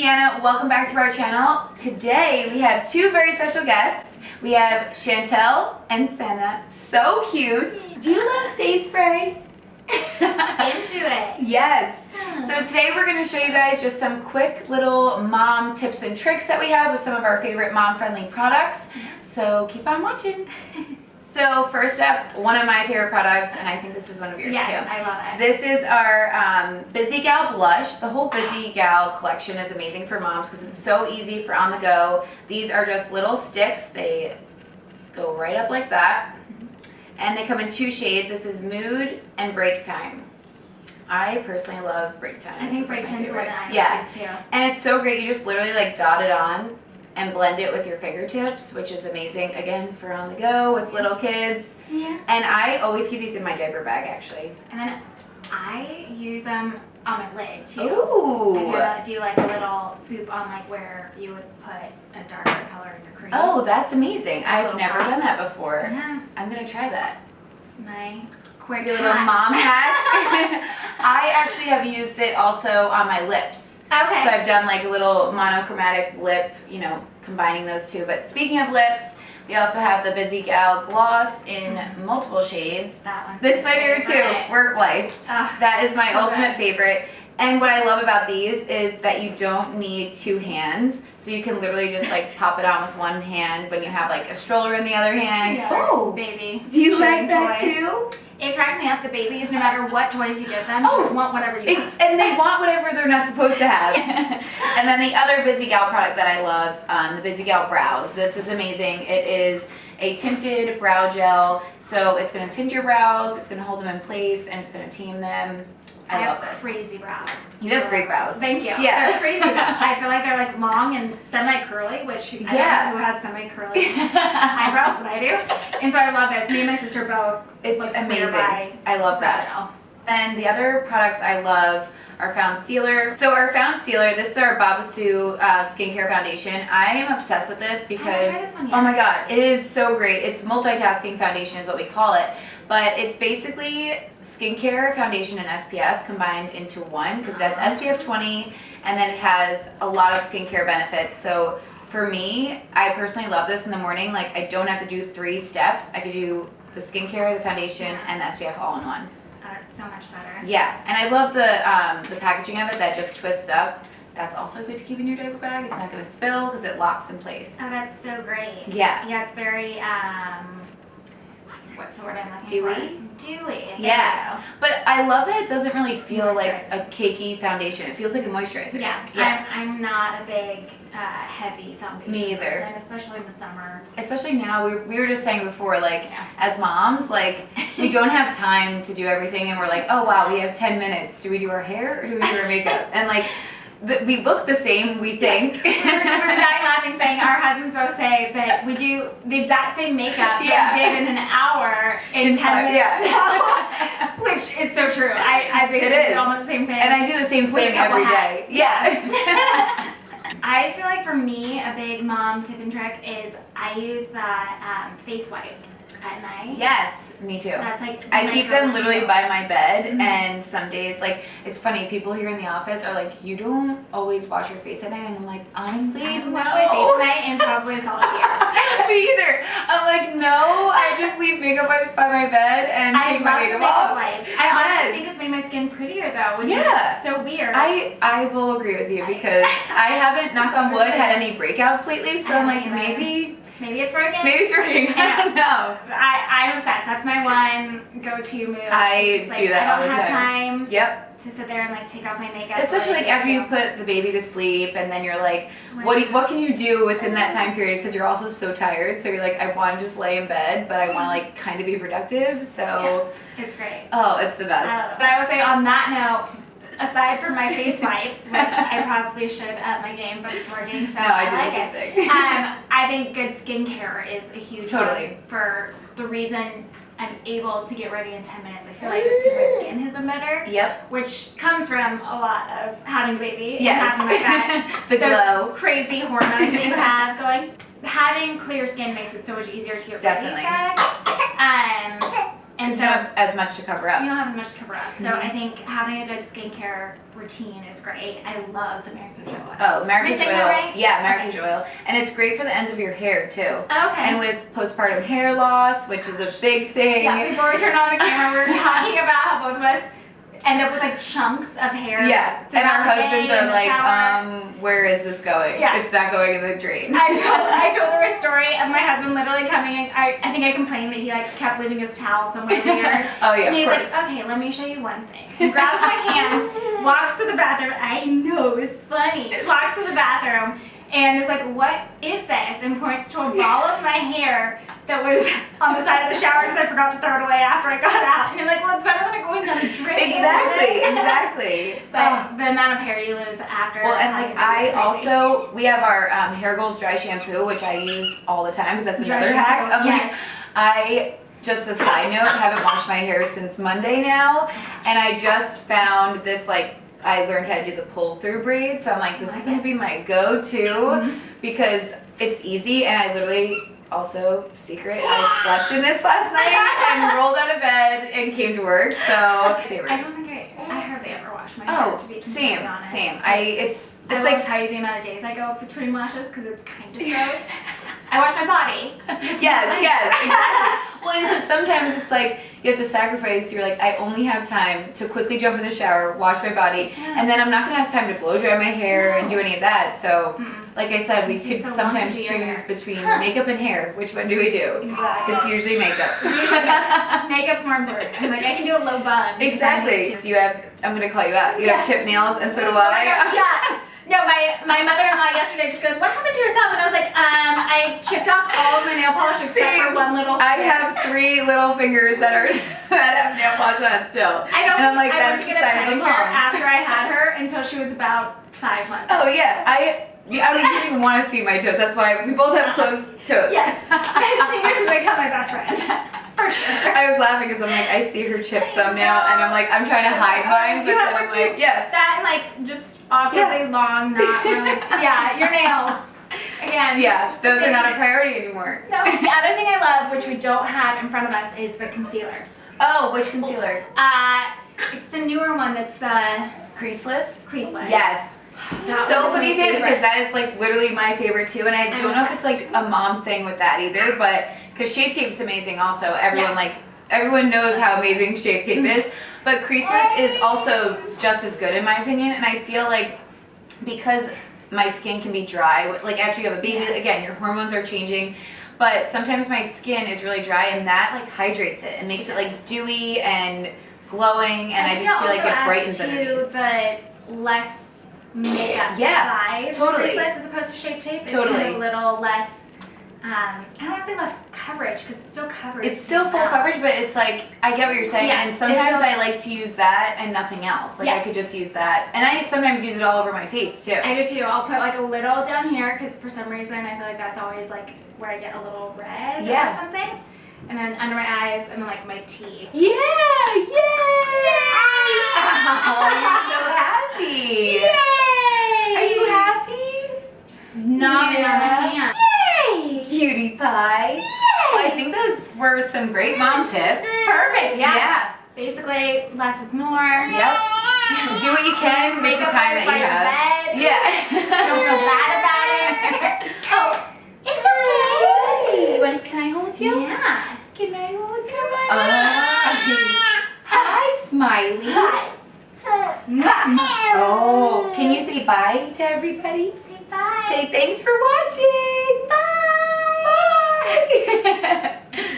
Deanna. Welcome back to our channel. Today we have two very special guests. We have Chantel and Senna. So cute. Do you love Stay Spray? Into it. Yes. So today we're going to show you guys just some quick little mom tips and tricks that we have with some of our favorite mom-friendly products. So keep on watching. So first up, one of my favorite products, and I think this is one of yours too. Yes, I love it. This is our Busy Gal Blush. The whole Busy Gal collection is amazing for moms because it's so easy for on the go. These are just little sticks. They go right up like that. And they come in two shades. This is Mood and Break Time. I personally love Break Time. I think Break Time's what I use too. And it's so great. You just literally like dot it on and blend it with your fingertips, which is amazing, again, for on the go with little kids. Yeah. And I always keep these in my diaper bag, actually. And then I use them on my lid, too. Ooh. I kind of do like a little swoop on like where you would put a darker color in your crease. Oh, that's amazing. I've never pop. done that before. Yeah. I'm going to try that. It's my quick Your little mom hack. I actually have used it also on my lips. Okay. So I've done like a little monochromatic lip, you know, combining those two. But speaking of lips, we also have the Busy Gal Gloss in multiple shades. That one's This is my favorite too, Work Life. That is my ultimate favorite. And what I love about these is that you don't need two hands. So you can literally just like pop it on with one hand when you have like a stroller in the other hand. Yeah. Oh, Baby. do you like sharing that toy. too? It cracks me up. The babies, no matter what toys you give them, just want whatever you want. And they want whatever they're not supposed to have. And then the other Busy Gal product that I love, the Busy Gal Brows. This is amazing. It is a tinted brow gel. So it's going to tint your brows, it's going to hold them in place, and it's going to team them. I love this. Crazy brows. You have great brows. Thank you. Yeah. They're crazy though. I feel like they're like long and semi-curly, which I don't know who has semi-curly eyebrows, but I do. And so I love this. Me and my sister both. It's like, amazing. I love that. And the other products I love are Found Sealer. So our Found Sealer, this is our Babasu skincare foundation. I am obsessed with this because, oh my god, it is so great. It's multitasking foundation is what we call it. But it's basically skincare, foundation, and SPF combined into one because it has SPF 20 and then it has a lot of skincare benefits. So for me, I personally love this in the morning. Like I don't have to do 3 steps. I could do the skincare, the foundation, and the SPF all in one. It's so much better. Yeah, and I love the packaging of it that just twists up. That's also good to keep in your diaper bag. It's not going to spill because it locks in place. Oh, that's so great. Yeah. Yeah, it's very what's the word I'm looking for? Dewy. Yeah. But I love that it doesn't really feel like a cakey foundation. It feels like a moisturizer. Yeah. I'm not a big heavy foundation person, especially in the summer. Especially now, we were just saying before, like, as moms, like, we don't have time to do everything, and we're like, oh, wow, we have 10 minutes. Do we do our hair or do we do our makeup? And, like, we look the same, we think. We were dying laughing saying our husbands both say that we do the exact same makeup that we did in an hour in 10 minutes. Yeah. Which is so true. I basically do almost the same thing. And I do the same thing every day. Yeah. I feel like for me, a big mom tip and trick is I use the face wipes at night. Yes, me too. That's like I keep them literally by my bed, and some days, like, it's funny, people here in the office are like, you don't always wash your face at night, and I'm like, honestly, I no. wash my face at night in probably a solid year. Me either. I'm like, no, I just leave makeup wipes by my bed and take my makeup off. Wipes. I honestly think it's made my skin prettier though, which is so weird. I will agree with you because I haven't, knock on wood, had any breakouts lately, so I'm like, maybe it's working. Maybe it's working. I don't know. I'm obsessed. That's my one go-to move. I do that all the time. I don't have time to sit there and like take off my makeup. Especially like after you put the baby to sleep and then you're like, what can you do within that time period? Because you're also so tired. So you're like, I want to just lay in bed, but I want to like kind of be productive. So it's great. Oh, it's the best. But I will say on that note, aside from my face wipes, which I probably should up my game, but it's working, so I do like the same thing. I think good skincare is a huge one for the reason I'm able to get ready in 10 minutes. I feel like it's because my skin has been better. Yep. Which comes from a lot of having a baby and Yes. having like that The glow. crazy hormones that you have going. Having clear skin makes it so much easier to get ready fast. And so you don't have as much to cover up. You don't have as much to cover up. So I think having a good skincare routine is great. I love the Maracuja oil. Oh, Maracuja oil. Right? Yeah, Maracuja oil. And it's great for the ends of your hair too. Okay. And with postpartum hair loss, which is a big thing. Yeah, before we turned on the camera, we were talking about how both of us end up with like chunks of hair. Yeah, and our husbands are like, shower. where is this going? Yeah. It's not going in the drain. I told her a story of my husband literally coming in. I think I complained that he like kept leaving his towel somewhere weird. Oh yeah, and he's of course. like, okay, let me show you one thing. He grabs my hand, walks to the bathroom. I know, it's funny. Walks to the bathroom and is like, what is this? And points to a ball of my hair that was on the side of the shower because I forgot to throw it away after I got out. And I'm like, well, it's better than it going down the drain. Exactly. But the amount of hair you lose after. Well, and like we have our Hair Goals dry shampoo, which I use all the time because that's another hack. Just a side note, I haven't washed my hair since Monday now, and I just found this I learned how to do the pull through braid, so I'm like, this is gonna be my go-to because it's easy, and I literally I slept in this last night and rolled out of bed and came to work. So I don't think I hardly ever wash my hair. To be completely honest. Same. It's like won't tell you the amount of days I go between washes because it's kind of gross. I wash my body. Yes, exactly. Well, because sometimes it's like you have to sacrifice. You're like, I only have time to quickly jump in the shower, wash my body, and then I'm not gonna have time to blow dry my hair and do any of that. So, like I said, we could sometimes choose between makeup and hair. Which one do we do? Exactly. It's usually makeup. Makeup's more important. I'm like, I can do a low bun. Exactly. So you have. I'm gonna call you out. You have chip nails, and so do I. Oh my gosh, yeah. No, my mother-in-law yesterday just goes, what happened to your thumb? And I was like, I chipped off all of my nail polish except for one little spot. I have 3 little fingers that have nail polish on still. And I'm like, that's the sign of a mom. After I had her until she was about 5 months. Oh yeah, I mean, you didn't even want to see my toes. That's why we both have closed toes. Yes, seniors have become my best friend. For sure. I was laughing because I'm like, I see her chip thumbnail, and I'm like, I'm trying to hide mine, but then I'm like, that and like just awkwardly long, not really. Yeah, your nails. Again. Yeah, those are not a priority anymore. No. The other thing I love, which we don't have in front of us, is the concealer. Oh, which concealer? It's the newer one. That's the Creaseless. Creaseless. Yes. So funny you say it because that is like literally my favorite too, and I don't know if it's like a mom thing with that either, but because Shape Tape's amazing also. Everyone knows how amazing Shape Tape is, but Creaseless is also just as good in my opinion, and I feel like because my skin can be dry, like after you have a baby, again, your hormones are changing, but sometimes my skin is really dry, and that like hydrates it and makes it like dewy and glowing, and I just feel like it brightens underneath. The less makeup vibe. Totally. Creaseless as opposed to Shape Tape. It's totally. kind of a little less. I don't want to say less coverage because it's still coverage. It's still full coverage, but it's like, I get what you're saying, and sometimes I like to use that and nothing else. Like I could just use that, and I sometimes use it all over my face too. I do too. I'll put like a little down here because for some reason I feel like that's always like where I get a little red or something. And then under my eyes and then like my teeth. Yeah! Yay! Oh, you're so happy! Yay! Are you happy? Just nodding on my hand. Yay! Cutie pie. Yay! Well, I think those were some great mom tips. Perfect, Yeah. Basically, less is more. Yep. Do what you can, make the time that you have. Yeah. Don't feel bad about it. Oh, it's okay. Can I hold you? Yeah. Can I hold you? Hi, Smiley. Hi. Oh, can you say bye to everybody? Say bye. Say thanks for watching. Bye. Bye.